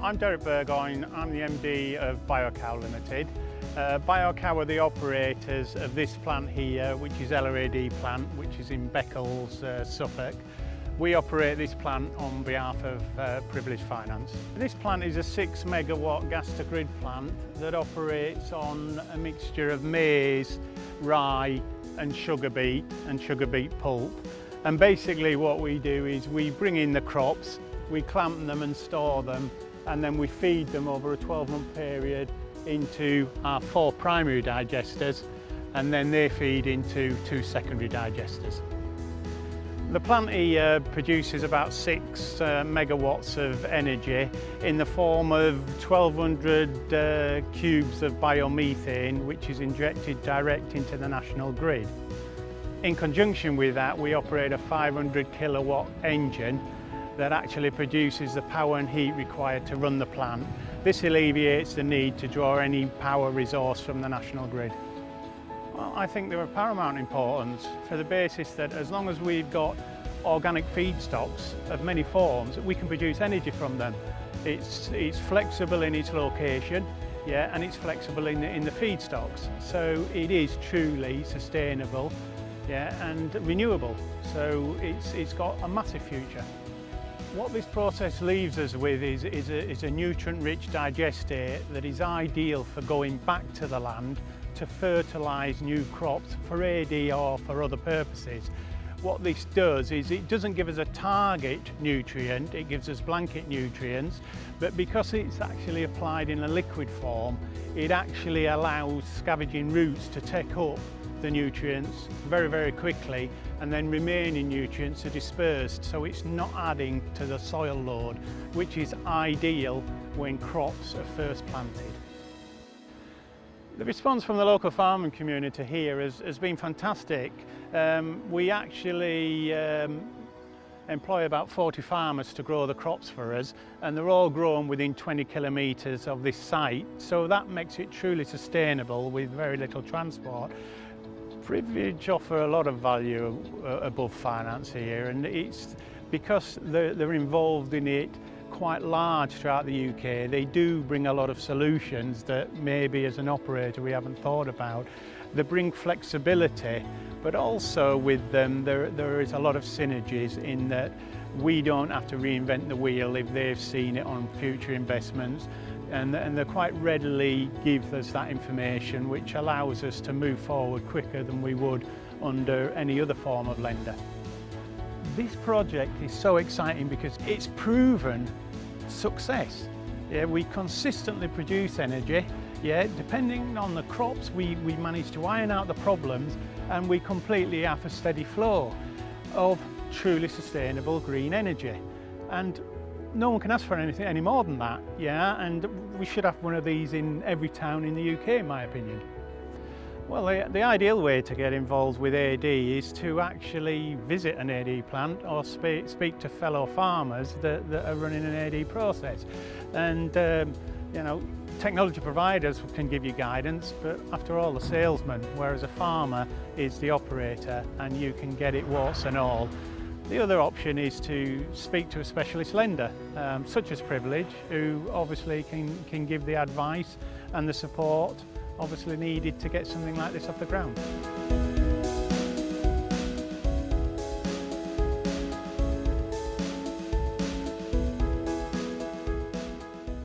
I'm Derek Burgoyne, I'm the MD of Ellough AD Ltd. Ellough are the operators of this plant here, which is Ellough AD Plant, which is in Beccles, Suffolk. We operate this plant on behalf of Privilege Finance. This plant is a 6 megawatt gas to grid plant that operates on a mixture of maize, rye and sugar beet pulp. And basically what we do is we bring in the crops, we clamp them and store them, and then we feed them over a 12-month period into our 4 primary digesters, and then they feed into 2 secondary digesters. The plant here produces about 6 megawatts of energy in the form of 1,200 cubes of biomethane, which is injected direct into the national grid. In conjunction with that, we operate a 500 kilowatt engine that actually produces the power and heat required to run the plant. This alleviates the need to draw any power resource from the national grid. Well, I think they're of paramount importance for the basis that as long as we've got organic feedstocks of many forms, we can produce energy from them. It's flexible in its location, yeah, and it's flexible in the feedstocks. So it is truly sustainable, yeah, and renewable. So it's got a massive future. What this process leaves us with is a nutrient-rich digestate that is ideal for going back to the land to fertilise new crops for AD or for other purposes. What this does is it doesn't give us a target nutrient, it gives us blanket nutrients, but because it's actually applied in a liquid form, it actually allows scavenging roots to take up the nutrients very, very quickly, and then remaining nutrients are dispersed, so it's not adding to the soil load, which is ideal when crops are first planted. The response from the local farming community here has been fantastic. We actually employ about 40 farmers to grow the crops for us, and they're all grown within 20 kilometres of this site, so that makes it truly sustainable with very little transport. Privilege offer a lot of value above finance here, and it's because they're involved in it quite large throughout the UK. They do bring a lot of solutions that maybe as an operator we haven't thought about. They bring flexibility, but also with them there is a lot of synergies in that we don't have to reinvent the wheel if they've seen it on future investments, and they quite readily give us that information, which allows us to move forward quicker than we would under any other form of lender. This project is so exciting because it's proven success. Yeah, we consistently produce energy. Yeah, depending on the crops, we manage to iron out the problems, and we completely have a steady flow of truly sustainable green energy. And no one can ask for anything any more than that. Yeah, and we should have one of these in every town in the UK, in my opinion. Well, the ideal way to get involved with AD is to actually visit an AD plant or speak to fellow farmers that are running an AD process. And you know, technology providers can give you guidance, but after all, the salesman, whereas a farmer is the operator and you can get it warts and all. The other option is to speak to a specialist lender, such as Privilege, who obviously can give the advice and the support obviously needed to get something like this off the ground.